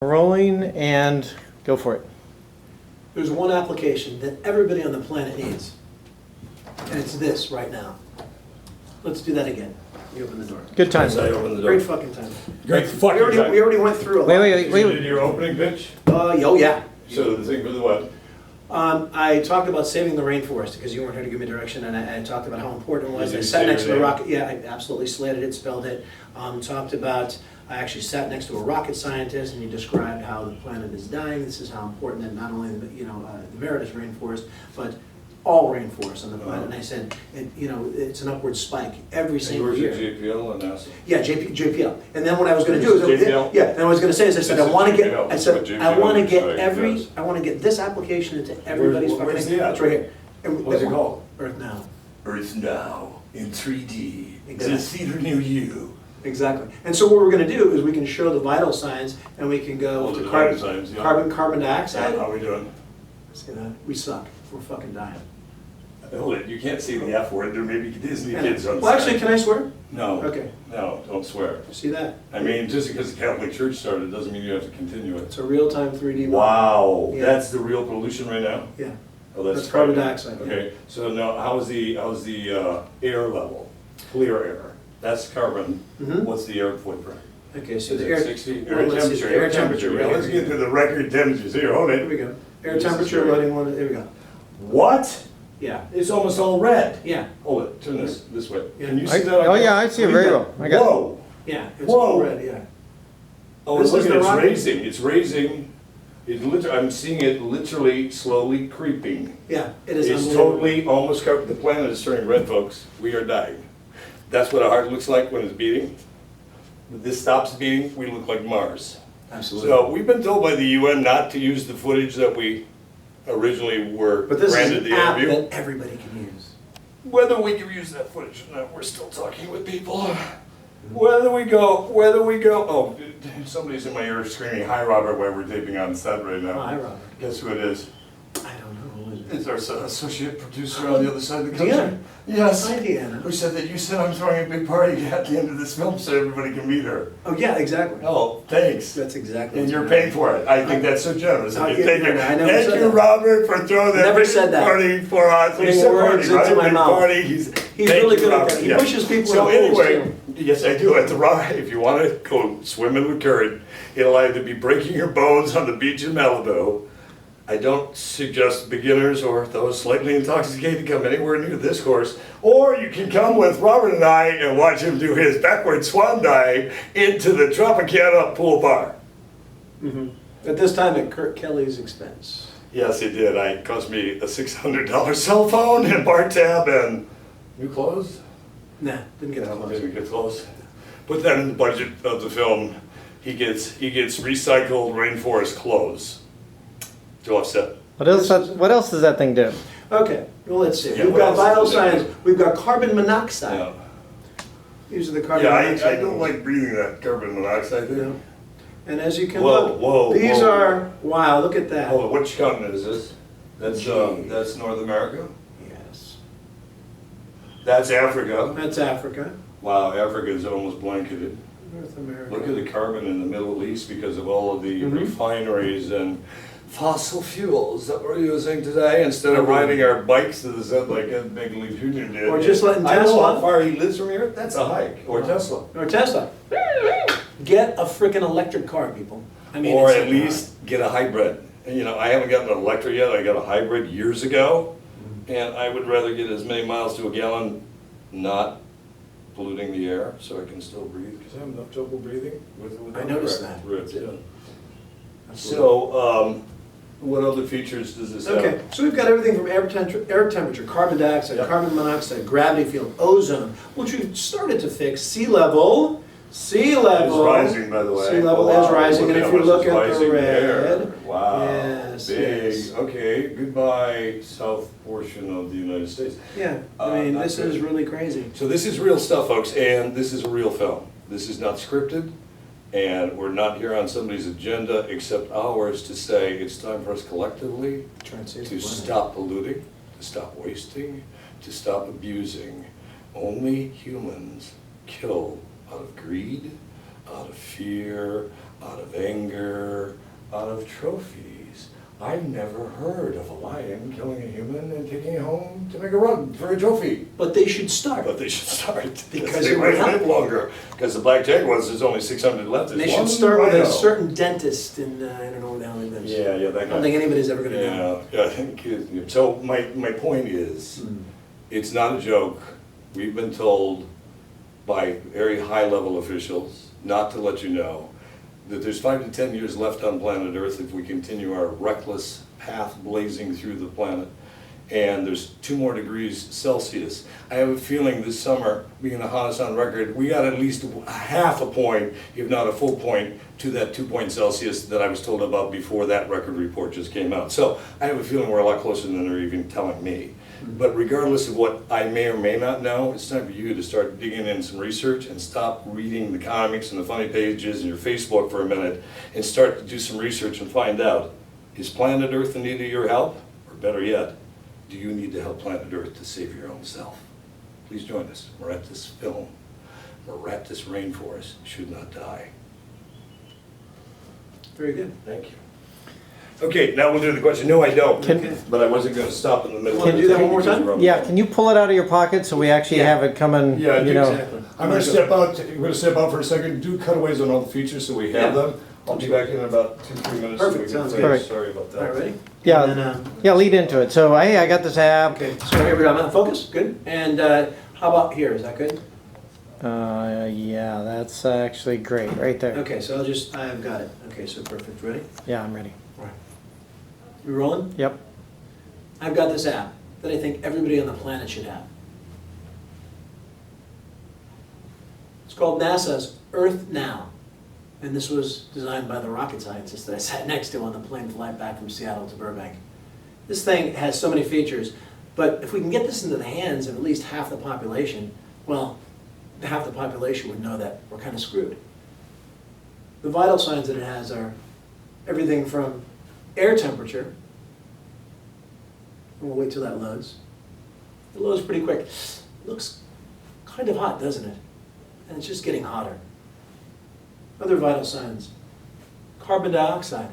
Rolling and go for it. There's one application that everybody on the planet needs, and it's this right now. Let's do that again. You open the door. Good time. Yes, I opened the door. Great fucking time. Great fucking time. We already went through a lot. Wait. You did your opening pitch? Oh yeah. So the thing for the what? I talked about saving the rainforest because you weren't here to give me direction, and I talked about how important it was. Did I you sat say next to your a name? rocket. Yeah, I absolutely slated it, spelled it. Talked about. I actually sat next to a rocket scientist, and he described how the planet is dying. This is how important that not only the Veritas rainforest, but all rainforests on the planet. And I said, it's an upward spike every single year. JPL and NASA? Yeah, JPL. And then what I was going to do is, JPL? yeah, and I was going to say is, I said, This I is want to get, JPL. I said, That's what I want to JPL get is, every, yes. I want to get this application into everybody's fucking. where's the app? It's right here. And What's it called? Earth Now. Earth Now in 3D. Exactly. It's a theater near you. Exactly. And so what we're going to do is we can show the vital signs, and we can go Oh, to the carbon, vital signs, yeah. carbon dioxide. How are we doing? We suck. We're fucking dying. Hold it, you can't say the F word, there may be Disney kids on Well, actually, can I swear? No. Okay. No, don't swear. See that? I mean, just because the Catholic Church started doesn't mean you have to continue it. It's a real-time 3D. Wow, Yeah. that's the real pollution right now? Yeah. Oh, That's carbon dioxide, yeah. Okay, so now, how's the air level? Clear air, that's carbon. Mhm. What's the air footprint? Okay, so Is the it air. 60? well, Air let's see, temperature, Air temperature. Yeah, right let's here. get to the record temperatures here, hold Here we it. go. Air This is temperature great. loading one. There we go. What? Yeah. It's almost all red. Yeah. Hold it, turn this way. Yeah. Can you see that? Oh yeah, I see it very well. I got it. Whoa! Yeah. It's Whoa. all red. Yeah. Oh, This look is at the it, rocket. it's raising. I'm seeing it literally slowly creeping. Yeah. It is. It's unbelievable. totally almost covered. The planet is turning red, folks. We are dying. That's what a heart looks like when it's beating. When this stops beating, we look like Mars. Absolutely. So we've been told by the UN not to use the footage that we originally were But this is granted an the app interview. that everybody can use. Whether we can use that footage or not, we're still talking with people. Whether we go, oh, somebody's in my ear screaming, "Hi, Robert," while we're taping on set right now. Hi, Robert. Guess who it is? I don't know who is it. It's our associate producer on the other side of the country. Deanna. Yes. Hi, Deanna. Who said that you said I'm throwing a big party at the end of this film so everybody can meet her. Oh yeah, exactly. Oh, thanks. That's exactly. And what's you're going on. paying for it. I think that's so generous. I- of you. Thank you. I never Thank said you, that. Robert, for throwing that Never big said that. party for us. Putting You said words party, right? into my Big mouth. party. He's Thank really you, good at Robert. that. He Yeah. pushes people So in pools, anyway, too. yes, I do. At the rock, if you want to go swimming with current, it'll either be breaking your bones on the beach in Malibu. I don't suggest beginners or those slightly intoxicated come anywhere near this course. Or you can come with Robert and I and watch him do his backward swan dive into the Tropicana pool bar. At this time, at Kurt Kelly's expense. Yes, it did. It cost me a $600 cell phone and bar tab and new clothes. Nah, didn't get that close. Didn't get close. Put that in the budget of the film. He gets recycled rainforest clothes to offset. What else does that thing do? Okay, well, let's see. Yeah, We've what got else vital is there? signs. We've got carbon monoxide. Yeah. These are the carbon Yeah, I monoxide. don't like breathing that carbon monoxide You thing. know? And as you can Whoa, look, whoa, these whoa. are, wow, look at that. Hold on, which continent is this? That's North America? Yes. That's Africa. That's Africa, Wow, Africa is almost blanketed. North America. Look at the carbon in the Middle East because of all of the Mhm. refineries and fossil fuels that we're using today instead of riding our bikes to the sun like Ed Begley Jr. did. Or just letting I know Tesla- how far he lives from here. That's a hike. Or Tesla. Or Tesla. Get a freaking electric car, people. I mean, Or it's at least get a hybrid. And, you know, I haven't gotten an electric yet. I got a hybrid years ago. And I would rather get as many miles to a gallon not polluting the air so I can still breathe because I have enough trouble breathing with I noticed that. Yeah. So, what other features does this have? Okay, so we've got everything from air temperature, carbon dioxide, Yep. carbon monoxide, gravity field, ozone, which we've started to fix, sea level. Sea level. It's rising, by the way. Sea level Wow, is rising, and at if how you much look is at the rising there. red. Wow. Yes, Big. yes. Okay, goodbye, south portion of the United States. Yeah, I mean, Not this good. is really crazy. So this is real stuff, folks, and this is a real film. This is not scripted, and we're not here on somebody's agenda except ours to say it's time for us collectively Try and save the to planet. stop polluting, to stop wasting, to stop abusing. Only humans kill out of greed, out of fear, out of anger, out of trophies. I've never heard of a lion killing a human and taking it home to make a rug for a trophy. But they should start. But they should start, Because because they it might would help. live longer. Because the black jaguars, there's only 600 left. They There's should one start with a rhino. certain dentist in, I don't know where the hell he lives. Yeah, that I guy. don't think anybody's ever gonna know. Yeah, I think, so my point is, it's not a joke. We've been told by very high-level officials not to let you know that there's 5 to 10 years left on planet Earth if we continue our reckless path blazing through the planet. And there's 2 more degrees Celsius. I have a feeling this summer, being the hottest on record, we got at least a half a point, if not a full point, to that 2 point Celsius that I was told about before that record report just came out. So I have a feeling we're a lot closer than they're even telling me. But regardless of what I may or may not know, it's time for you to start digging in some research and stop reading the comics and the funny pages and your Facebook for a minute and start to do some research and find out, is planet Earth in need of your help? Or better yet, do you need to help planet Earth to save your own self? Please join us. Morettus Film. Morettus Rainforest should not die. Very good. Thank you. Okay, now we'll do the question. No, I don't. Can- But I wasn't going to stop in the middle. Wanna of do that the one more because time? we're on- Yeah, can you pull it out of your pocket so we actually Yeah. have it coming, Yeah, you know? Exactly. I'm gonna step out, we're gonna step out for a second, do cutaways on all the features so we have Yeah. them. I'll be back in about 2-3 minutes. Perfect, so we can sounds finish. good. Perfect. Sorry about All right, that. ready? Yeah. And then, Yeah, lead into it. So, hey, I got this app. okay, so here we go, I'm on focus, good. And how about here, is that good? Yeah, that's actually great, right there. Okay, so I've got it. Okay, so perfect, ready? Yeah, I'm ready. All right. You rolling? Yep. I've got this app that I think everybody on the planet should have. It's called NASA's Earth Now. And this was designed by the rocket scientist that I sat next to on the plane flight back from Seattle to Burbank. This thing has so many features, but if we can get this into the hands of at least half the population, well, half the population would know that we're kind of screwed. The vital signs that it has are everything from air temperature. We'll wait till that loads. It loads pretty quick. It looks kind of hot, doesn't it? And it's just getting hotter. Other vital signs. Carbon dioxide.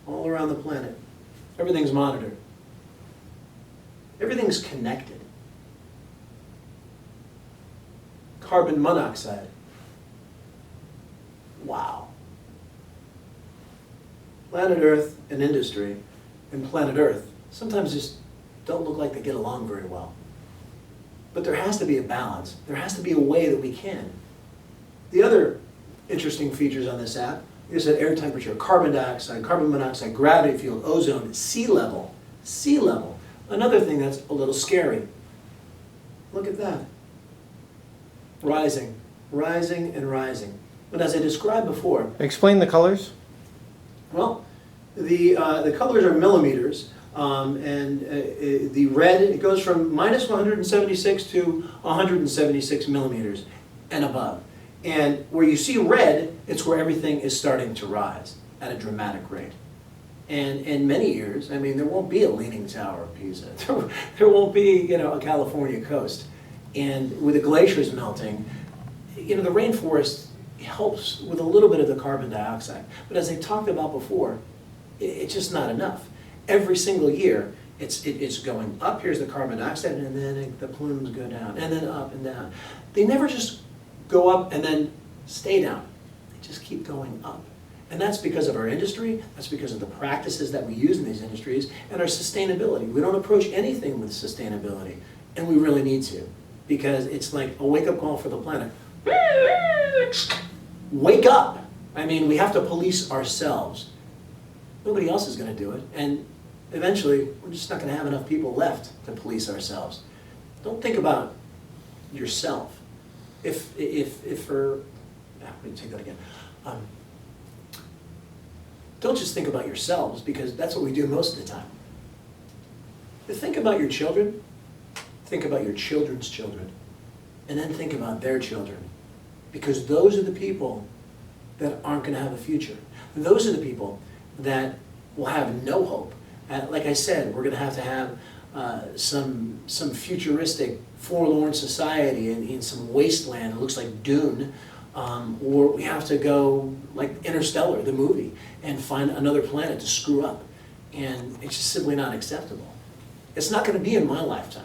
All around the planet. Everything's monitored. Everything's connected. Carbon monoxide. Wow. Planet Earth and industry and planet Earth sometimes just don't look like they get along very well. But there has to be a balance. There has to be a way that we can. The other interesting features on this app, like I said, air temperature, carbon dioxide, carbon monoxide, gravity field, ozone, sea level. Sea level. Another thing that's a little scary. Look at that. Rising, rising, and rising. But as I described before, Explain the colors. well, the colors are millimeters, and the red, it goes from minus 176 to 176 millimeters and above. And where you see red, it's where everything is starting to rise at a dramatic rate. And in many years, I mean, there won't be a Leaning Tower of Pisa. There won't be, a California coast. And with the glaciers melting, the rainforest helps with a little bit of the carbon dioxide. But as I talked about before, it's just not enough. Every single year, it's going up. Here's the carbon dioxide, and then the plumes go down, and then up and down. They never just go up and then stay down. They just keep going up. And that's because of our industry, that's because of the practices that we use in these industries, and our sustainability. We don't approach anything with sustainability, and we really need to, because it's like a wake-up call for the planet. Wake up! I mean, we have to police ourselves. Nobody else is going to do it, and eventually, we're just not going to have enough people left to police ourselves. Don't think about yourself. Let me take that again. Don't just think about yourselves, because that's what we do most of the time. But think about your children, think about your children's children, and then think about their children. Because those are the people that aren't going to have a future. Those are the people that will have no hope. Like I said, we're going to have some futuristic, forlorn society in some wasteland. It looks like Dune, Or we have to go, like Interstellar, the movie, and find another planet to screw up. And it's just simply not acceptable. It's not gonna be in my lifetime.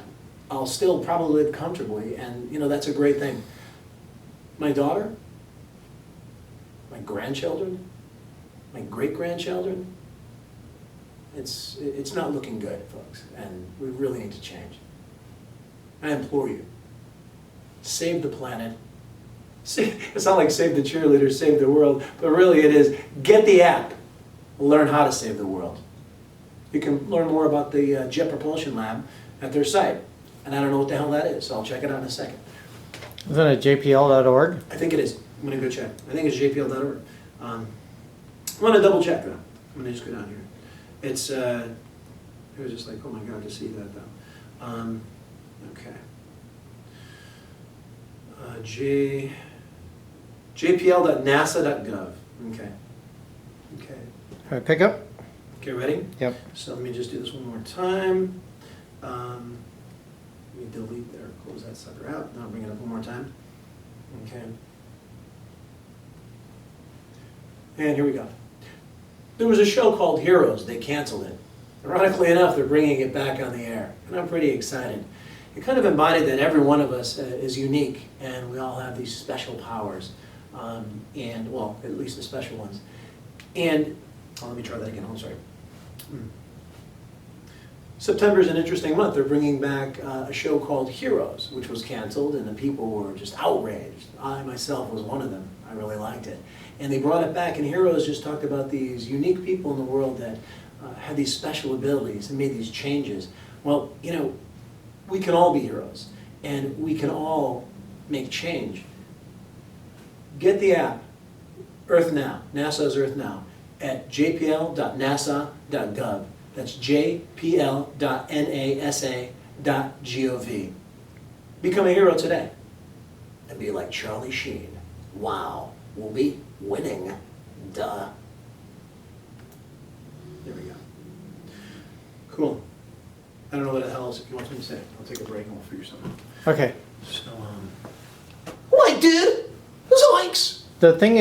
I'll still probably live comfortably, and you know, that's a great thing. My daughter, my grandchildren, my great-grandchildren, it's not looking good, folks, and we really need to change. I implore you, save the planet. It's not like save the cheerleaders, save the world, but really it is get the app, learn how to save the world. You can learn more about the Jet Propulsion Lab at their site, and I don't know what the hell that is, so I'll check it out in a second. Isn't it jpl.org? I think it is. I'm gonna go check. I think it's jpl.org. I'm gonna double check though. I'm gonna just go down here. It's, it was just like, oh my God, to see that though. Okay. jpl.nasa.gov. Okay. Okay. All right, pick up? Okay, ready? Yep. So let me just do this one more time. Let me delete there, close that sucker out. Now bring it up one more time. Okay. And here we go. There was a show called Heroes. They canceled it. Ironically enough, they're bringing it back on the air, and I'm pretty excited. It kind of embodied that every one of us is unique, and we all have these special powers, and, well, at least the special ones. And, oh, let me try that again, I'm sorry. September is an interesting month. They're bringing back a show called Heroes, which was canceled, and the people were just outraged. I myself was one of them. I really liked it. And they brought it back, and Heroes just talked about these unique people in the world that had these special abilities and made these changes. Well, you know, we can all be heroes, and we can all make change. Get the app, Earth Now, NASA's Earth Now, at jpl.nasa.gov. That's jpl.nasa.gov. Become a hero today and be like Charlie Sheen. Wow, we'll be winning. Duh. There we go. Cool. I don't know what the hell else you want me to say. I'll take a break and we'll figure something out. Okay. So, what I did was likes. The thing